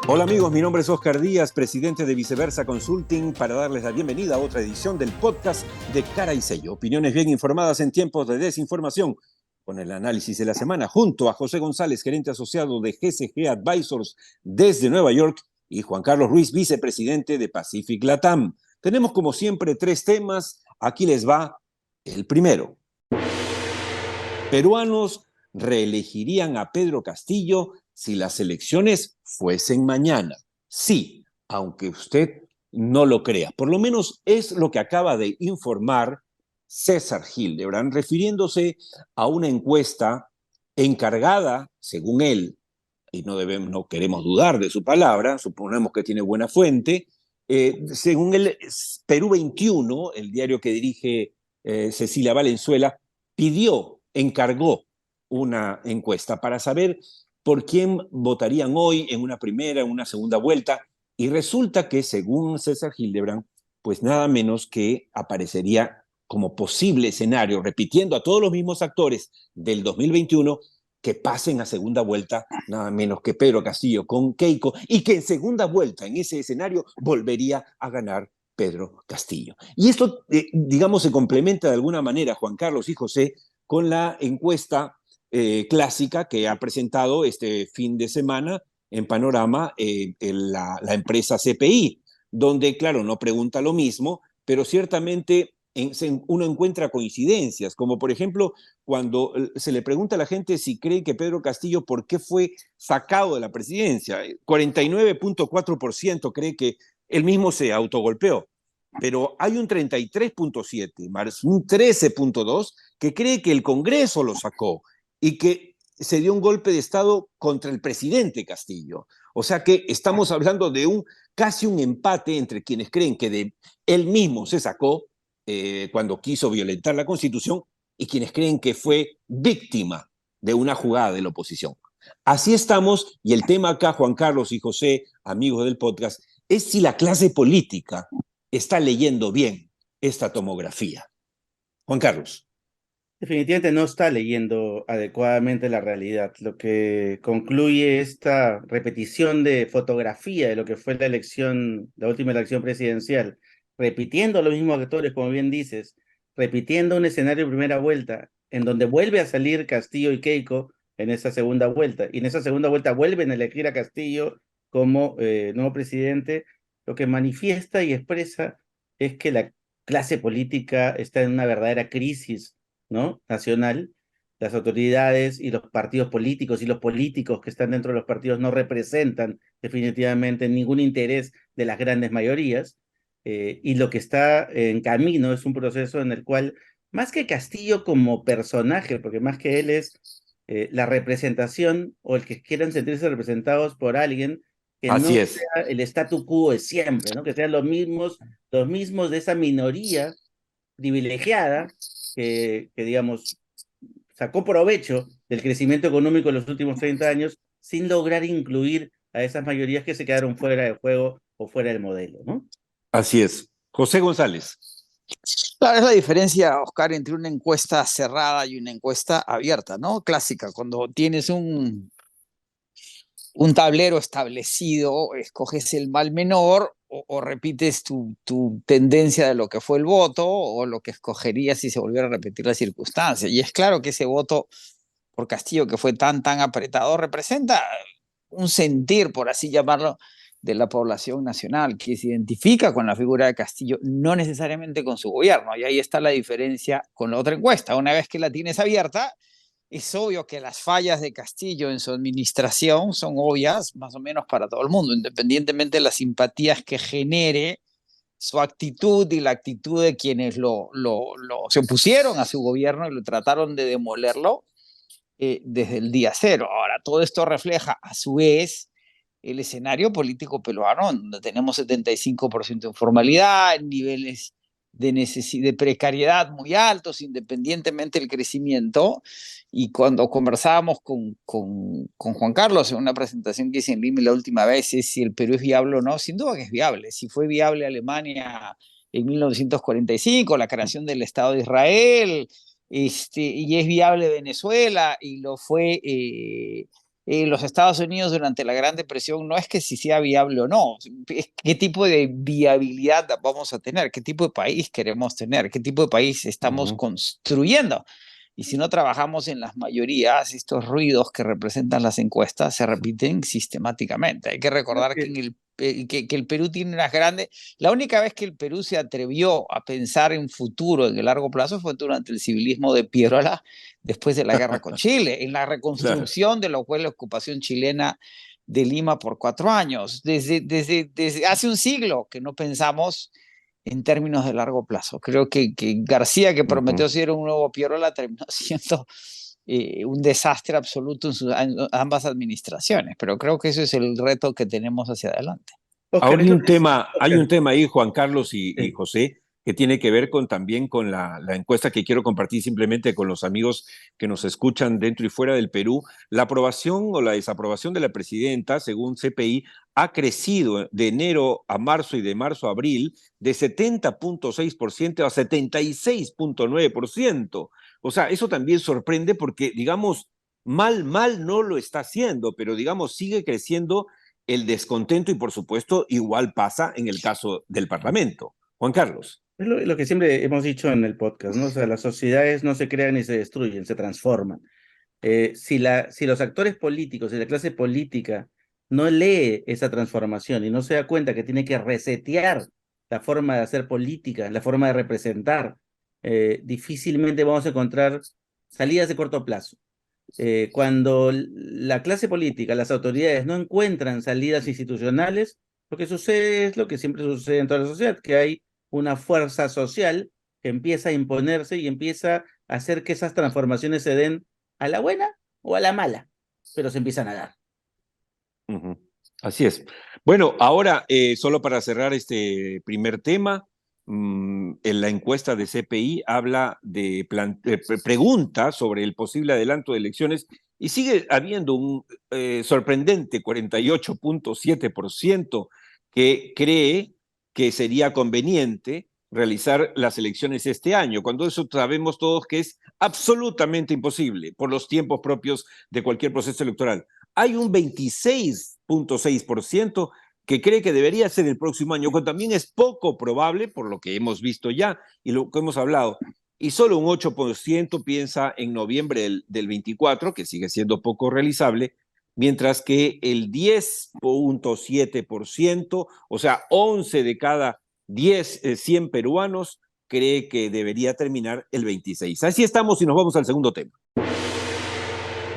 Hola amigos, mi nombre es Oscar Díaz, presidente de Viceversa Consulting, para darles la bienvenida a otra edición del podcast de Cara y Sello. Opiniones bien informadas en tiempos de desinformación, con el análisis de la semana, junto a José González, gerente asociado de GCG Advisors desde Nueva York, y Juan Carlos Ruiz, vicepresidente de Pacific Latam. Tenemos como siempre tres temas, aquí les va el primero. Peruanos reelegirían a Pedro Castillo si las elecciones fuesen mañana. Sí, aunque usted no lo crea. Por lo menos es lo que acaba de informar César Hildebrand, refiriéndose a una encuesta encargada, según él, y no queremos dudar de su palabra, suponemos que tiene buena fuente, según el Perú 21, el diario que dirige Cecilia Valenzuela, encargó una encuesta para saber por quién votarían hoy en una primera, en una segunda vuelta, y resulta que, según César Hildebrand, pues nada menos que aparecería como posible escenario, repitiendo a todos los mismos actores del 2021, que pasen a segunda vuelta nada menos que Pedro Castillo con Keiko, y que en segunda vuelta, en ese escenario, volvería a ganar Pedro Castillo. Y esto, digamos, se complementa de alguna manera, Juan Carlos y José, con la encuesta clásica que ha presentado este fin de semana en Panorama la empresa CPI, donde, claro, no pregunta lo mismo, pero ciertamente uno encuentra coincidencias, como por ejemplo cuando se le pregunta a la gente si cree que Pedro Castillo, ¿por qué fue sacado de la presidencia? 49.4% cree que él mismo se autogolpeó, pero hay un 33.7 más un 13.2 que cree que el Congreso lo sacó y que se dio un golpe de Estado contra el presidente Castillo. O sea que estamos hablando de casi un empate entre quienes creen que él mismo se sacó cuando quiso violentar la Constitución y quienes creen que fue víctima de una jugada de la oposición. Así estamos, y el tema acá, Juan Carlos y José, amigos del podcast, es si la clase política está leyendo bien esta tomografía. Juan Carlos. Definitivamente no está leyendo adecuadamente la realidad, lo que concluye esta repetición de fotografía de lo que fue la elección, la última elección presidencial, repitiendo los mismos actores, como bien dices, repitiendo un escenario de primera vuelta, en donde vuelve a salir Castillo y Keiko en esa segunda vuelta, y en esa segunda vuelta vuelven a elegir a Castillo como nuevo presidente. Lo que manifiesta y expresa es que la clase política está en una verdadera crisis, ¿no?, nacional. Las autoridades y los partidos políticos y los políticos que están dentro de los partidos no representan definitivamente ningún interés de las grandes mayorías, y lo que está en camino es un proceso en el cual, más que Castillo como personaje, porque más que él es la representación o el que quieran sentirse representados por alguien que no Así es. sea el statu quo de siempre, ¿no?, que sean los mismos de esa minoría privilegiada que, digamos, sacó provecho del crecimiento económico en los últimos 30 años sin lograr incluir a esas mayorías que se quedaron fuera del juego o fuera del modelo, ¿no? Así es. José González. Claro, es la diferencia, Oscar, entre una encuesta cerrada y una encuesta abierta, ¿no? Clásica, cuando tienes un tablero establecido, escoges el mal menor o repites tu tendencia de lo que fue el voto o lo que escogerías si se volviera a repetir la circunstancia. Y es claro que ese voto por Castillo, que fue tan apretado, representa un sentir, por así llamarlo, de la población nacional, que se identifica con la figura de Castillo, no necesariamente con su gobierno. Y ahí está la diferencia con la otra encuesta. Una vez que la tienes abierta, es obvio que las fallas de Castillo en su administración son obvias más o menos para todo el mundo, independientemente de las simpatías que genere su actitud y la actitud de quienes se opusieron a su gobierno y lo trataron de demolerlo desde el día cero. Ahora, todo esto refleja a su vez el escenario político peruano, donde tenemos 75% de informalidad, niveles de precariedad muy altos, independientemente del crecimiento. Y cuando conversábamos con Juan Carlos en una presentación que hice en Lima la última vez, es si el Perú es viable o no, sin duda que es viable. Si fue viable Alemania en 1945, la creación del Estado de Israel, y es viable Venezuela, y lo fue los Estados Unidos durante la Gran Depresión no es que si sea viable o no, es qué tipo de viabilidad vamos a tener, qué tipo de país queremos tener, qué tipo de país estamos construyendo. Y si no trabajamos en las mayorías, estos ruidos que representan las encuestas se repiten sistemáticamente. Hay que recordar que el Perú tiene unas grandes... La única vez que el Perú se atrevió a pensar en futuro, en el largo plazo, fue durante el civilismo de Piérola, después de la guerra con Chile, en la reconstrucción de lo que fue la ocupación chilena de Lima por 4 años. Desde hace un siglo que no pensamos en términos de largo plazo. Creo que García, que prometió ser un nuevo Piérola, terminó siendo un desastre absoluto en ambas administraciones, pero creo que ese es el reto que tenemos hacia adelante. Ahora hay un tema ahí, Juan Carlos y José, que tiene que ver también con la encuesta que quiero compartir simplemente con los amigos que nos escuchan dentro y fuera del Perú. La aprobación o la desaprobación de la presidenta, según CPI, ha crecido de enero a marzo y de marzo a abril de 70.6% a 76.9%. O sea, eso también sorprende porque, digamos, mal no lo está haciendo, pero, digamos, sigue creciendo el descontento y, por supuesto, igual pasa en el caso del Parlamento. Juan Carlos. Es lo que siempre hemos dicho en el podcast, ¿no? O sea, las sociedades no se crean ni se destruyen, se transforman. Si los actores políticos y la clase política no lee esa transformación y no se da cuenta que tiene que resetear la forma de hacer política, la forma de representar, difícilmente vamos a encontrar salidas de corto plazo. Cuando la clase política, las autoridades no encuentran salidas institucionales, lo que sucede es lo que siempre sucede en toda la sociedad, que hay una fuerza social que empieza a imponerse y empieza a hacer que esas transformaciones se den a la buena o a la mala, pero se empiezan a dar. Así es. Bueno, ahora, solo para cerrar este primer tema, en la encuesta de CPI habla de preguntas sobre el posible adelanto de elecciones y sigue habiendo un sorprendente 48.7% que cree que sería conveniente realizar las elecciones este año, cuando eso sabemos todos que es absolutamente imposible por los tiempos propios de cualquier proceso electoral. Hay un 26.6% que cree que debería ser el próximo año, que también es poco probable por lo que hemos visto ya y lo que hemos hablado. Y solo un 8% piensa en noviembre del 24, que sigue siendo poco realizable, mientras que el 10.7%, o sea, 11 de cada 100 peruanos, cree que debería terminar el 26. Así estamos y nos vamos al segundo tema.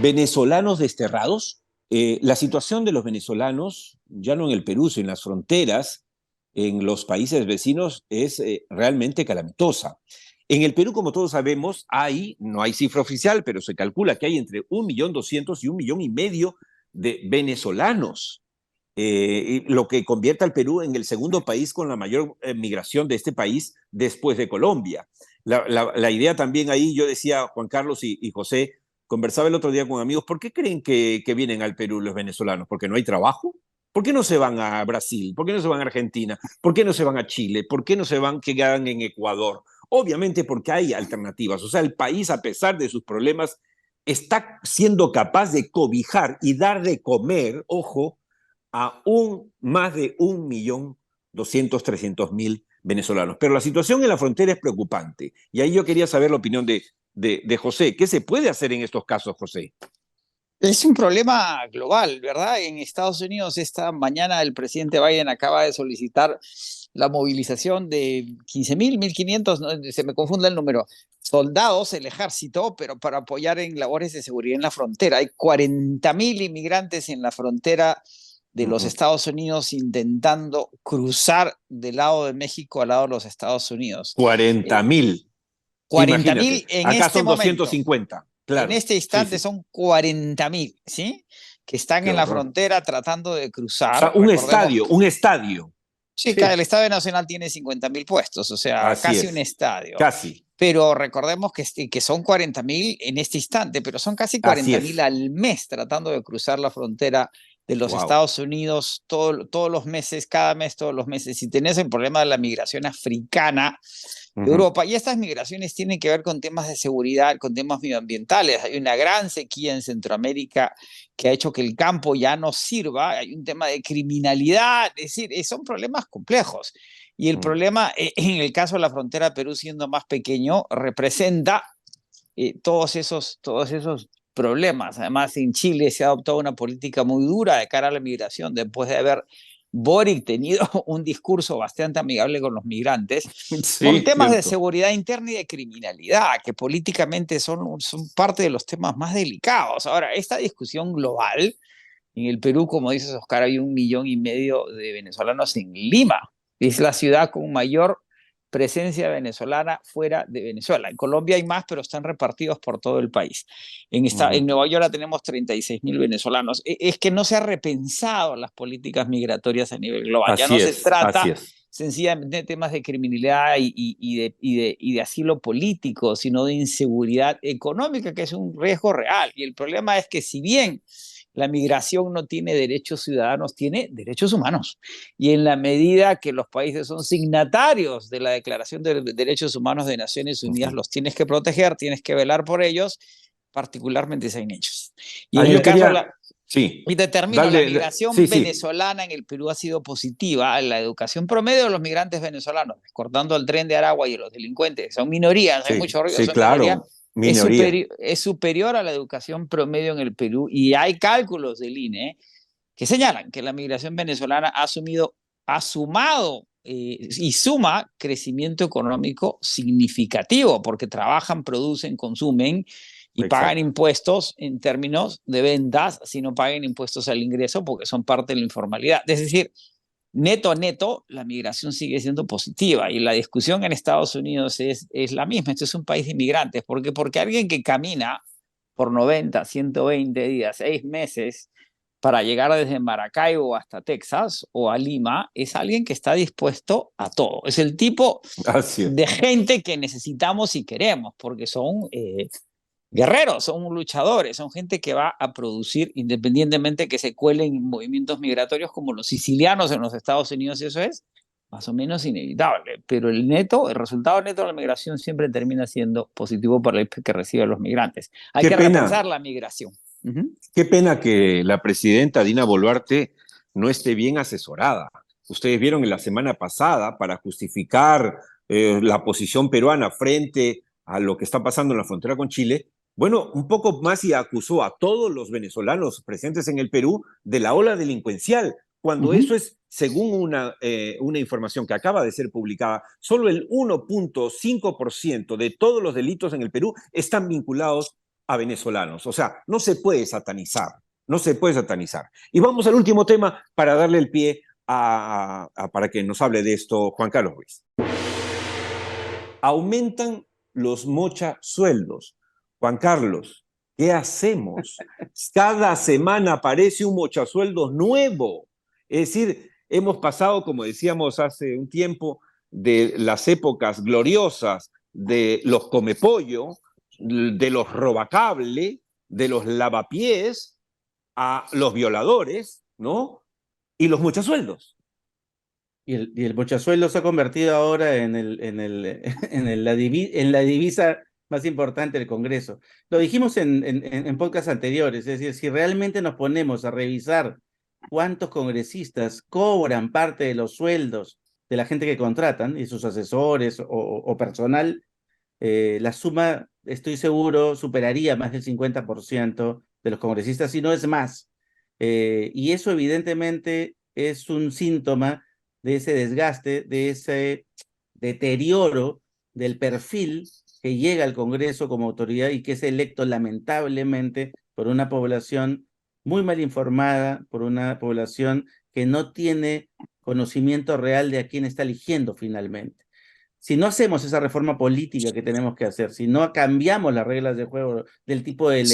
Venezolanos desterrados. La situación de los venezolanos, ya no en el Perú, sino en las fronteras, en los países vecinos, es realmente calamitosa. En el Perú, como todos sabemos, no hay cifra oficial, pero se calcula que hay entre 1.200.000 y 1.5 millones de venezolanos, lo que convierte al Perú en el segundo país con la mayor migración de este país después de Colombia. La idea también ahí, yo decía, Juan Carlos y José, conversaba el otro día con amigos, ¿por qué creen que vienen al Perú los venezolanos? ¿Porque no hay trabajo? ¿Por qué no se van a Brasil? ¿Por qué no se van a Argentina? ¿Por qué no se van a Chile? ¿Por qué no se quedan en Ecuador? Obviamente porque hay alternativas. O sea, el país, a pesar de sus problemas, está siendo capaz de cobijar y dar de comer, ojo, a más de 1.200.000, 300.000 venezolanos. Pero la situación en la frontera es preocupante. Y ahí yo quería saber la opinión de José. ¿Qué se puede hacer en estos casos, José? Es un problema global, ¿verdad? En Estados Unidos esta mañana el presidente Biden acaba de solicitar la movilización de 15.000, 1.500, ¿no? Se me confunde el número, soldados, el ejército, pero para apoyar en labores de seguridad en la frontera. Hay 40.000 inmigrantes en la frontera de los Estados Unidos intentando cruzar del lado de México al lado de los Estados Unidos. 40.000. 40.000 en acá este son momento. 250. Claro. En este instante son 40.000, ¿sí? Que están en la frontera tratando de cruzar. O sea, un estadio. Sí, el Estadio Nacional tiene 50.000 puestos, o sea, casi un estadio. Casi. Pero recordemos que son 40.000 en este instante, pero son casi 40.000 al mes tratando de cruzar la frontera de los Wow. Estados Unidos todos los meses, cada mes, todos los meses. Si tenés el problema de la migración africana, Europa, y estas migraciones tienen que ver con temas de seguridad, con temas medioambientales. Hay una gran sequía en Centroamérica que ha hecho que el campo ya no sirva. Hay un tema de criminalidad, es decir, son problemas complejos. Y el problema, en el caso de la frontera Perú siendo más pequeño, representa todos esos problemas. Además, en Chile se ha adoptado una política muy dura de cara a la migración después de haber Boric tenido un discurso bastante amigable con los migrantes, por Sí, temas de cierto. seguridad interna y de criminalidad, que políticamente son parte de los temas más delicados. Ahora, esta discusión global, en el Perú, como dices, Oscar, hay 1,5 millones de venezolanos en Lima. Es la ciudad con mayor presencia venezolana fuera de Venezuela. En Colombia hay más, pero están repartidos por todo el país. En Nueva York ya tenemos 36.000 venezolanos. Es que no se ha repensado las políticas migratorias a nivel global. Ya no se Así trata es. sencillamente de temas de criminalidad y de asilo político, sino de inseguridad económica, que es un riesgo real. Y el problema es que si bien la migración no tiene derechos ciudadanos, tiene derechos humanos. Y en la medida que los países son signatarios de la Declaración de Derechos Humanos de Naciones Unidas, los tienes que proteger, tienes que velar por ellos, particularmente si hay niños. Y en Yo el caso de quería, la, sí, y te termino, la darle, sí, migración sí, venezolana en el Perú ha sido positiva. La educación promedio de los migrantes venezolanos, cortando el tren de Aragua y los delincuentes, son minorías, hay sí, mucho ruido, sí, son minorías, claro, minoría. es superior a la educación promedio en el Perú. Y hay cálculos del INE que señalan que la migración venezolana ha sumado y suma crecimiento económico significativo, porque trabajan, producen, consumen y pagan Exacto. impuestos en términos de ventas, si no pagan impuestos al ingreso, porque son parte de la informalidad. Es decir, neto a neto, la migración sigue siendo positiva y la discusión en Estados Unidos es la misma. Este es un país de inmigrantes. ¿Por qué? Porque alguien que camina por 90, 120 días, 6 meses, para llegar desde Maracaibo hasta Texas o a Lima, es alguien que está dispuesto a todo. Es el tipo Así es. de gente que necesitamos y queremos, porque son guerreros, son luchadores, son gente que va a producir independientemente que se cuelen en movimientos migratorios como los sicilianos en los Estados Unidos, y eso es más o menos inevitable, pero el resultado neto de la migración siempre termina siendo positivo para el que recibe a los migrantes. Hay Qué que repensar pena, la migración. Uh-huh. qué pena que la presidenta Dina Boluarte no esté bien asesorada. Ustedes vieron en la semana pasada, para justificar la posición peruana frente a lo que está pasando en la frontera con Chile, bueno, un poco más y acusó a todos los venezolanos presentes en el Perú de la ola delincuencial, cuando Uh-huh. eso es, según una información que acaba de ser publicada, solo el 1,5% de todos los delitos en el Perú están vinculados a venezolanos. O sea, no se puede satanizar, no se puede satanizar. Y vamos al último tema para darle el pie para que nos hable de esto Juan Carlos Ruiz. Aumentan los mochasueldos. Juan Carlos, ¿qué hacemos? Cada semana aparece un mochasueldo nuevo. Es decir, hemos pasado, como decíamos hace un tiempo, de las épocas gloriosas de los comepollo, de los robacable, de los lavapiés, a los violadores, ¿no? Y los mochasueldos. Y el mochasueldo se ha convertido ahora en la divisa más importante del Congreso. Lo dijimos en podcasts anteriores, es decir, si realmente nos ponemos a revisar cuántos congresistas cobran parte de los sueldos de la gente que contratan y sus asesores o personal, la suma, estoy seguro, superaría más del 50% de los congresistas, si no es más. Y eso evidentemente es un síntoma de ese desgaste, de ese deterioro del perfil que llega al Congreso como autoridad y que es electo lamentablemente por una población muy mal informada, por una población que no tiene conocimiento real de a quién está eligiendo finalmente. Si no hacemos esa reforma política que tenemos que hacer, si no cambiamos las reglas de juego del tipo de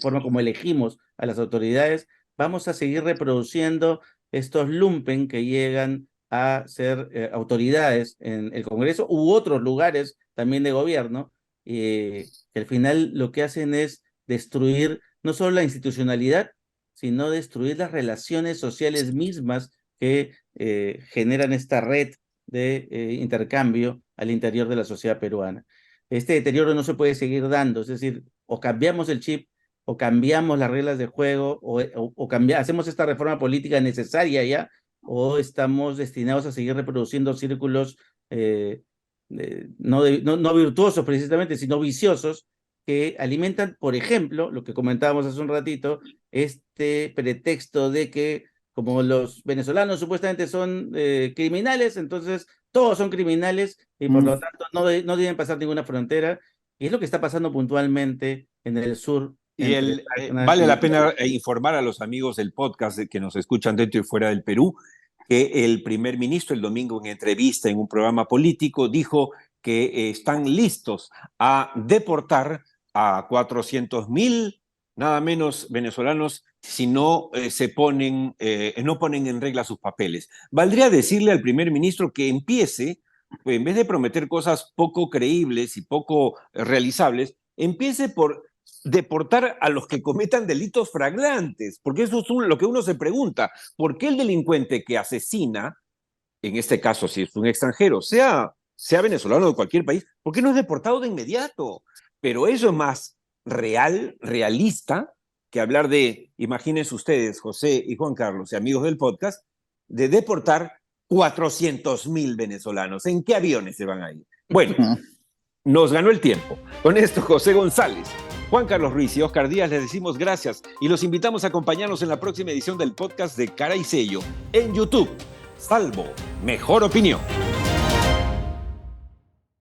forma como elegimos a las autoridades, vamos a seguir reproduciendo estos lumpen que llegan a ser autoridades en el Congreso u otros lugares también de gobierno, que al final lo que hacen es destruir no solo la institucionalidad, sino destruir las relaciones sociales mismas que generan esta red de intercambio al interior de la sociedad peruana. Este deterioro no se puede seguir dando, es decir, o cambiamos el chip, o cambiamos las reglas de juego, hacemos esta reforma política necesaria ya, o estamos destinados a seguir reproduciendo círculos no virtuosos precisamente, sino viciosos, que alimentan, por ejemplo, lo que comentábamos hace un ratito, este pretexto de que como los venezolanos supuestamente son criminales, entonces todos son criminales y por lo tanto no deben pasar ninguna frontera. Y es lo que está pasando puntualmente en el sur. Y vale la pena informar a los amigos del podcast que nos escuchan dentro y fuera del Perú que el primer ministro el domingo en entrevista en un programa político dijo que están listos a deportar a 400,000 nada menos venezolanos si no no ponen en regla sus papeles. Valdría decirle al primer ministro que empiece, en vez de prometer cosas poco creíbles y poco realizables, empiece por deportar a los que cometan delitos flagrantes, porque eso es lo que uno se pregunta. ¿Por qué el delincuente que asesina, en este caso si es un extranjero, sea venezolano o de cualquier país, por qué no es deportado de inmediato? Pero eso es más realista, que hablar de, imagínense ustedes, José y Juan Carlos y amigos del podcast, de deportar 400,000 venezolanos. ¿En qué aviones se van a ir? Bueno, nos ganó el tiempo. Con esto, José González, Juan Carlos Ruiz y Oscar Díaz les decimos gracias y los invitamos a acompañarnos en la próxima edición del podcast de Cara y Sello en YouTube. Salvo Mejor Opinión.